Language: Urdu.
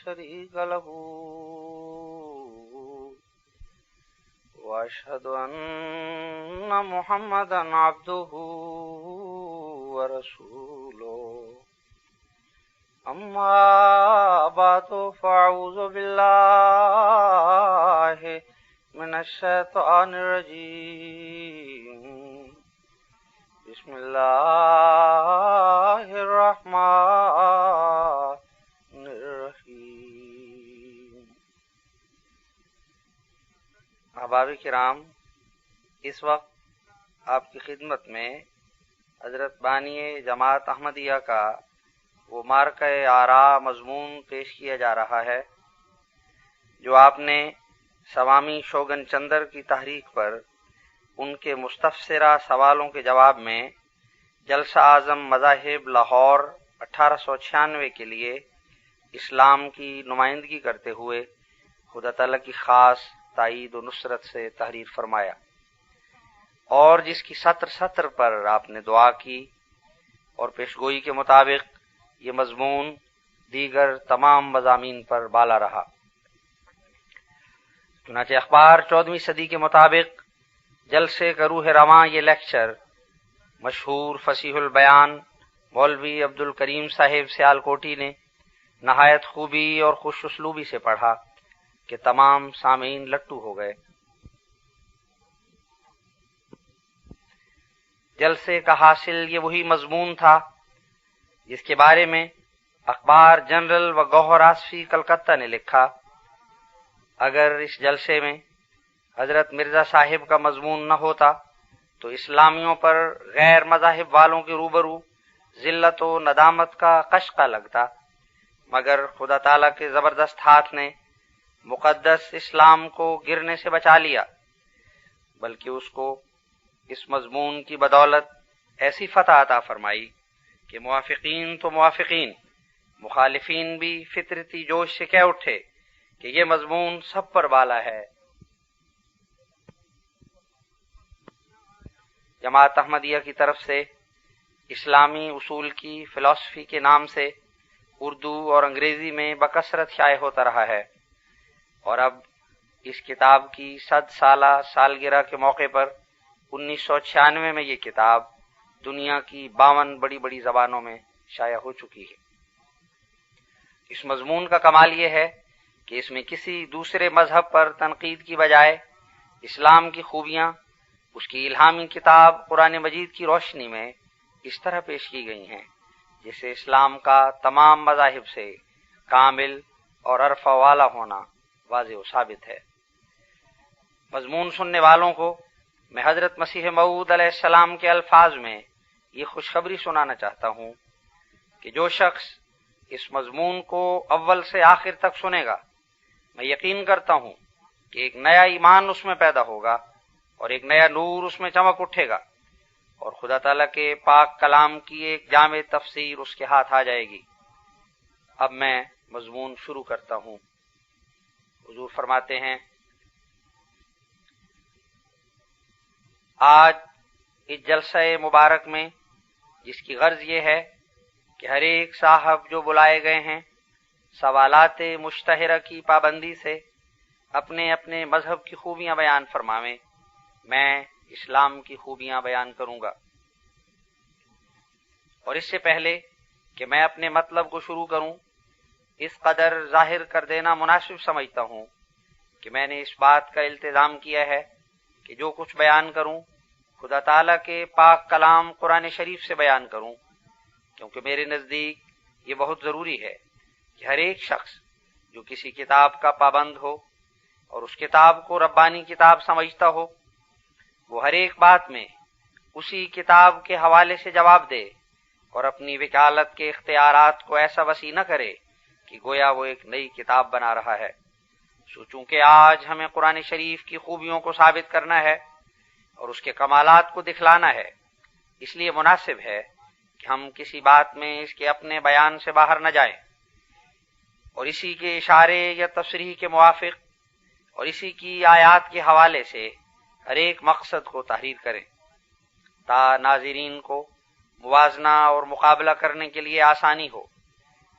شريك له وأشهد أن محمدا عبده ورسوله أما بعد فأعوذ بالله من الشيطان الرجيم بسم الله الرحمن الرحیم۔ احباب کرام، اس وقت آپ کی خدمت میں حضرت بانی جماعت احمدیہ کا وہ مارکہ آراء مضمون پیش کیا جا رہا ہے جو آپ نے سوامی شوگن چندر کی تحریک پر ان کے مستفسرہ سوالوں کے جواب میں جلسہ اعظم مذاہب لاہور 1896 کے لیے اسلام کی نمائندگی کرتے ہوئے خدا تعالیٰ کی خاص تائید و نصرت سے تحریر فرمایا، اور جس کی سطر سطر پر آپ نے دعا کی اور پیشگوئی کے مطابق یہ مضمون دیگر تمام مضامین پر بالا رہا۔ چنانچہ اخبار 14ویں صدی کے مطابق جلسے کا روح رواں یہ لیکچر مشہور فصیح البیان مولوی عبدالکریم صاحب سیالکوٹی نے نہایت خوبی اور خوش اسلوبی سے پڑھا کہ تمام سامعین لٹو ہو گئے۔ جلسے کا حاصل یہ وہی مضمون تھا جس کے بارے میں اخبار جنرل و گوہر آصفی کلکتہ نے لکھا، اگر اس جلسے میں حضرت مرزا صاحب کا مضمون نہ ہوتا تو اسلامیوں پر غیر مذاہب والوں کے روبرو ذلت و ندامت کا قشقہ لگتا، مگر خدا تعالیٰ کے زبردست ہاتھ نے مقدس اسلام کو گرنے سے بچا لیا، بلکہ اس کو اس مضمون کی بدولت ایسی فتح عطا فرمائی کہ موافقین تو موافقین، مخالفین بھی فطرتی جوش سے کہہ اٹھے کہ یہ مضمون سب پر بالا ہے۔ جماعت احمدیہ کی طرف سے اسلامی اصول کی فلسفی کے نام سے اردو اور انگریزی میں بکثرت شائع ہوتا رہا ہے، اور اب اس کتاب کی 100 سالہ سالگرہ کے موقع پر 1996 میں یہ کتاب دنیا کی 52 بڑی بڑی زبانوں میں شائع ہو چکی ہے۔ اس مضمون کا کمال یہ ہے کہ اس میں کسی دوسرے مذہب پر تنقید کی بجائے اسلام کی خوبیاں اس کی الہامی کتاب قرآن مجید کی روشنی میں اس طرح پیش کی گئی ہیں جسے اسلام کا تمام مذاہب سے کامل اور عرفہ والا ہونا واضح و ثابت ہے۔ مضمون سننے والوں کو میں حضرت مسیح موعود علیہ السلام کے الفاظ میں یہ خوشخبری سنانا چاہتا ہوں کہ جو شخص اس مضمون کو اول سے آخر تک سنے گا، میں یقین کرتا ہوں کہ ایک نیا ایمان اس میں پیدا ہوگا اور ایک نیا نور اس میں چمک اٹھے گا، اور خدا تعالیٰ کے پاک کلام کی ایک جامع تفسیر اس کے ہاتھ آ جائے گی۔ اب میں مضمون شروع کرتا ہوں۔ حضور فرماتے ہیں، آج اس جلسہ مبارک میں جس کی غرض یہ ہے کہ ہر ایک صاحب جو بلائے گئے ہیں سوالات مشتہرہ کی پابندی سے اپنے اپنے مذہب کی خوبیاں بیان فرماویں، میں اسلام کی خوبیاں بیان کروں گا۔ اور اس سے پہلے کہ میں اپنے مطلب کو شروع کروں، اس قدر ظاہر کر دینا مناسب سمجھتا ہوں کہ میں نے اس بات کا التزام کیا ہے کہ جو کچھ بیان کروں خدا تعالیٰ کے پاک کلام قرآن شریف سے بیان کروں، کیونکہ میرے نزدیک یہ بہت ضروری ہے کہ ہر ایک شخص جو کسی کتاب کا پابند ہو اور اس کتاب کو ربانی کتاب سمجھتا ہو، وہ ہر ایک بات میں اسی کتاب کے حوالے سے جواب دے اور اپنی وکالت کے اختیارات کو ایسا وسیع نہ کرے کہ گویا وہ ایک نئی کتاب بنا رہا ہے۔ چونکہ آج ہمیں قرآن شریف کی خوبیوں کو ثابت کرنا ہے اور اس کے کمالات کو دکھلانا ہے، اس لیے مناسب ہے کہ ہم کسی بات میں اس کے اپنے بیان سے باہر نہ جائیں اور اسی کے اشارے یا تصریح کے موافق اور اسی کی آیات کے حوالے سے ہر ایک مقصد کو تحریر کریں تا ناظرین کو موازنہ اور مقابلہ کرنے کے لیے آسانی ہو،